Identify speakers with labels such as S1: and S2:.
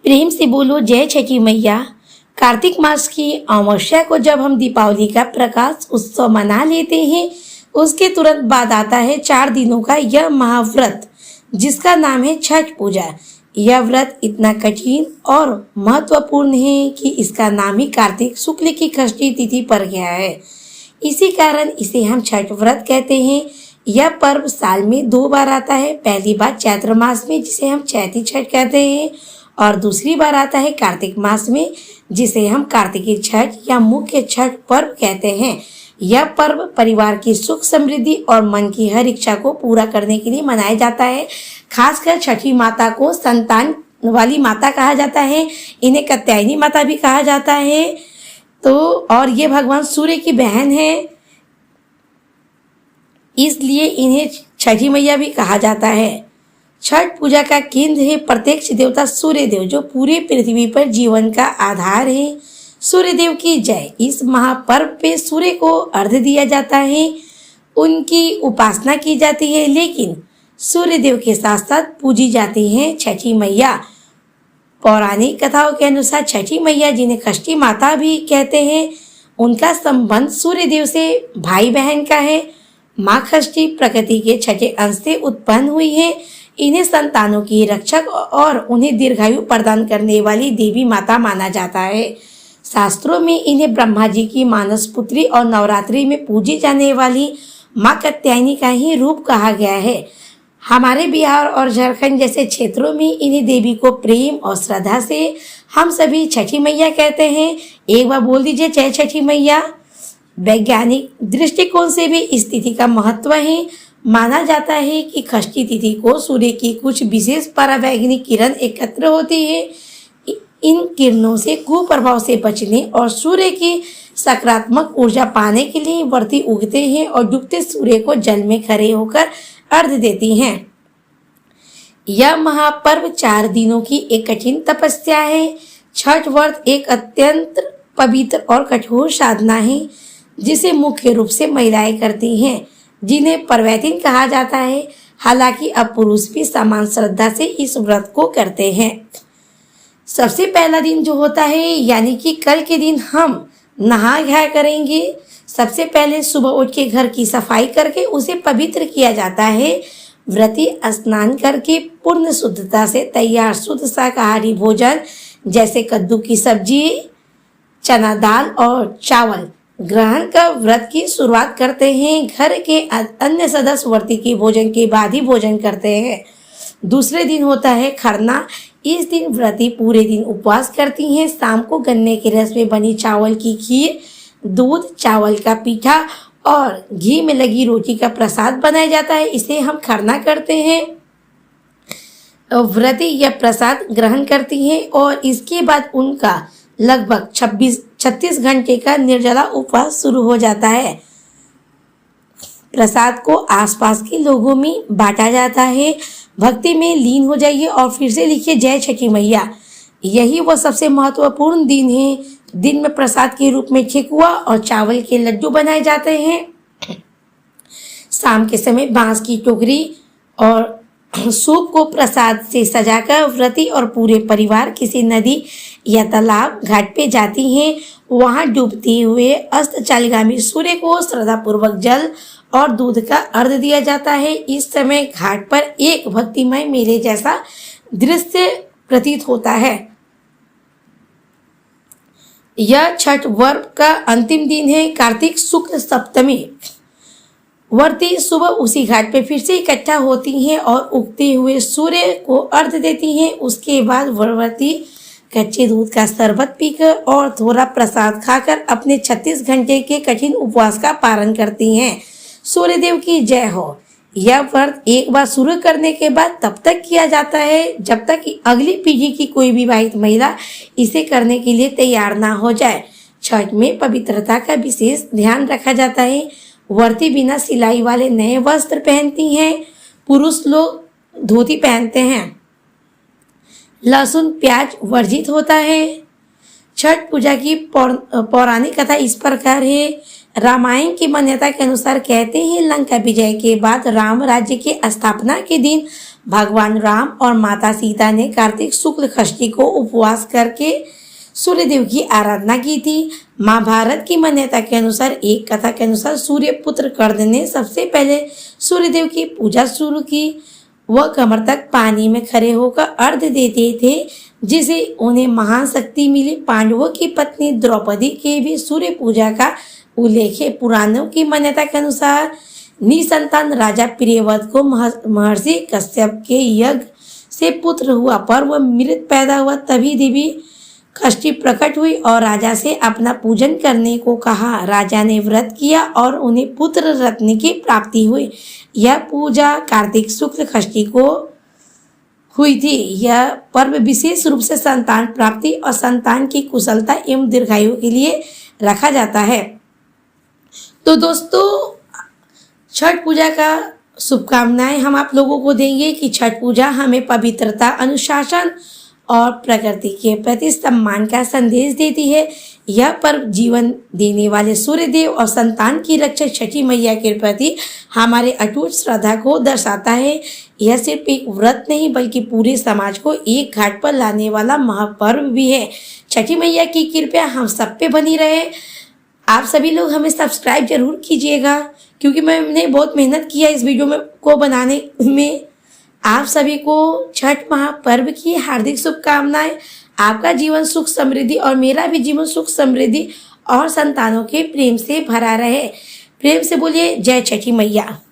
S1: प्रेम से बोलो जय छठी मैया। कार्तिक मास की अमावस्या को जब हम दीपावली का प्रकाश उत्सव मना लेते हैं, उसके तुरंत बाद आता है 4 दिनों का यह महाव्रत जिसका नाम है छठ पूजा। यह व्रत इतना कठिन और महत्वपूर्ण है कि इसका नाम ही कार्तिक शुक्ल की षष्ठी तिथि पर गया है। इसी कारण इसे हम छठ व्रत कहते हैं। यह पर्व साल में 2 बार आता है। पहली बार चैत्र मास में जिसे हम चैती छठ कहते हैं और दूसरी बार आता है कार्तिक मास में जिसे हम कार्तिकी छठ या मुख्य छठ पर्व कहते हैं। यह पर्व परिवार की सुख समृद्धि और मन की हर इच्छा को पूरा करने के लिए मनाया जाता है। खासकर छठी माता को संतान वाली माता कहा जाता है। इन्हें कात्यायनी माता भी कहा जाता है। तो और ये भगवान सूर्य की बहन है, इसलिए इन्हें छठी मैया भी कहा जाता है। छठ पूजा का केंद्र है प्रत्यक्ष देवता सूर्य देव, जो पूरे पृथ्वी पर जीवन का आधार है। सूर्य देव की जय। इस महापर्व पे सूर्य को अर्घ्य दिया जाता है, उनकी उपासना की जाती है, लेकिन सूर्य देव के साथ साथ पूजी जाती है छठी मैया। पौराणिक कथाओं के अनुसार छठी मैया, जिन्हें षष्ठी माता भी कहते हैं, उनका संबंध सूर्य देव से भाई बहन का है। माँ षष्ठी प्रकृति के छठे अंश से उत्पन्न हुई है। इन्हें संतानों की रक्षक और उन्हें दीर्घायु प्रदान करने वाली देवी माता माना जाता है। शास्त्रों में इन्हें ब्रह्मा जी की मानस पुत्री और नवरात्रि में पूजी जाने वाली माँ कात्यायनी का ही रूप कहा गया है। हमारे बिहार और झारखंड जैसे क्षेत्रों में इन्हें देवी को प्रेम और श्रद्धा से हम सभी छठी मैया कहते हैं। एक बार बोल दीजिए जय छठी मैया। वैज्ञानिक दृष्टिकोण से भी इस तिथि का महत्व है। माना जाता है कि षष्ठी तिथि को सूर्य की कुछ विशेष परावैज्ञानिक किरण एकत्र होती है। इन किरणों से कुप्रभाव से बचने और सूर्य की सकारात्मक ऊर्जा पाने के लिए व्रती उगते हैं और डूबते सूर्य को जल में खड़े होकर अर्घ्य देती हैं। यह महापर्व 4 दिनों की एक कठिन तपस्या है। छठ व्रत एक अत्यंत पवित्र और कठोर साधना है जिसे मुख्य रूप से महिलाएं करती हैं, जिन्हें परवैतिन कहा जाता है। हालांकि अब पुरुष भी समान श्रद्धा से इस व्रत को करते हैं। सबसे पहला दिन जो होता है, यानी कि कल के दिन हम नहा धोया करेंगे। सबसे पहले सुबह उठ के घर की सफाई करके उसे पवित्र किया जाता है। व्रती स्नान करके पूर्ण शुद्धता से तैयार शुद्ध शाकाहारी भोजन जैसे कद्दू की सब्जी, चना दाल और चावल ग्रहण कर व्रत की शुरुआत करते हैं। घर के अन्य सदस्य व्रती के भोजन के बाद ही भोजन करते हैं। दूसरे दिन होता है खरना। इस दिन व्रती पूरे दिन उपवास करती हैं। शाम को गन्ने के रस में बनी चावल की खीर, दूध, चावल का पीठा और घी में लगी रोटी का प्रसाद बनाया जाता है। इसे हम खरना करते हैं। व्रती यह प्रसाद ग्रहण करती हैं और इसके बाद उनका लगभग 36 घंटे का निर्जला उपवास शुरू हो जाता है। प्रसाद को आसपास के लोगों में बांटा जाता है। भक्ति में लीन हो जाइए और फिर से लिखिए जय छठी मैया। यही वो सबसे महत्वपूर्ण दिन है। दिन में प्रसाद के रूप में ठेकुआ और चावल के लड्डू बनाए जाते हैं। शाम के समय बांस की टोकरी और सूप को प्रसाद से सजाकर व्रती और पूरे परिवार किसी नदी या तालाब घाट पे जाती हैं। वहां डूबते हुए अस्ताचलगामी सूर्य को श्रद्धापूर्वक जल और दूध का अर्घ्य दिया जाता है। इस समय घाट पर एक भक्तिमय मेले जैसा दृश्य प्रतीत होता है। यह छठ पर्व का अंतिम दिन है, कार्तिक शुक्ल सप्तमी। व्रती सुबह उसी घाट पे फिर से इकट्ठा होती हैं और उगते हुए सूर्य को अर्घ्य देती हैं। उसके बाद व्रती कच्चे दूध का शरबत पीकर और थोड़ा प्रसाद खाकर अपने 36 घंटे के कठिन उपवास का पालन करती हैं। सूर्य देव की जय हो। यह व्रत एक बार शुरू करने के बाद तब तक किया जाता है जब तक कि अगली पीढ़ी की कोई विवाहित महिला इसे करने के लिए तैयार ना हो जाए। छठ में पवित्रता का विशेष ध्यान रखा जाता है। व्रती बिना सिलाई वाले नए वस्त्र पहनती हैं। पुरुष लोग धोती पहनते हैं। लहसुन प्याज वर्जित होता है। छठ पूजा की पौराणिक कथा इस प्रकार है। रामायण की मान्यता के अनुसार कहते हैं लंका विजय के बाद राम राज्य की स्थापना के दिन भगवान राम और माता सीता ने कार्तिक शुक्ल षष्ठी को उपवास करके सूर्यदेव की आराधना की थी। महाभारत की मान्यता के अनुसार, एक कथा के अनुसार सूर्य पुत्र कर्ण ने सबसे पहले सूर्यदेव की पूजा शुरू की। वह कमर तक पानी में खड़े होकर अर्घ्य देते थे, जिसे उन्हें महान शक्ति मिली। पांडवों की पत्नी द्रौपदी के भी सूर्य पूजा का उल्लेख है। पुराणों की मान्यता के अनुसार निसंतान राजा प्रियव्रत को महर्षि कश्यप के यज्ञ से पुत्र हुआ, पर वह मृत पैदा हुआ। तभी देवी षष्ठी प्रकट हुई और राजा से अपना पूजन करने को कहा। राजा ने व्रत किया और उन्हें पुत्र रत्न की प्राप्ति हुई। यह पूजा कार्तिक शुक्ल षष्ठी को हुई थी। यह पर्व विशेष रूप से संतान प्राप्ति और संतान की कुशलता एवं दीर्घायु के लिए रखा जाता है। तो दोस्तों, छठ पूजा का शुभकामनाएं हम आप लोगों को देंगे कि छठ पूजा हमें पवित्रता, अनुशासन और प्रकृति के प्रति सम्मान का संदेश देती है। यह पर्व जीवन देने वाले सूर्यदेव और संतान की रक्षा छठी मैया के प्रति हमारे अटूट श्रद्धा को दर्शाता है। यह सिर्फ एक व्रत नहीं, बल्कि पूरे समाज को एक घाट पर लाने वाला महापर्व भी है। छठी मैया की कृपा हम सब पे बनी रहे। आप सभी लोग हमें सब्सक्राइब जरूर कीजिएगा, क्योंकि मैंने बहुत मेहनत किया इस वीडियो में को बनाने में। आप सभी को छठ महापर्व की हार्दिक शुभकामनाएं। आपका जीवन सुख समृद्धि और मेरा भी जीवन सुख समृद्धि और संतानों के प्रेम से भरा रहे। प्रेम से बोलिए जय छठी मैया।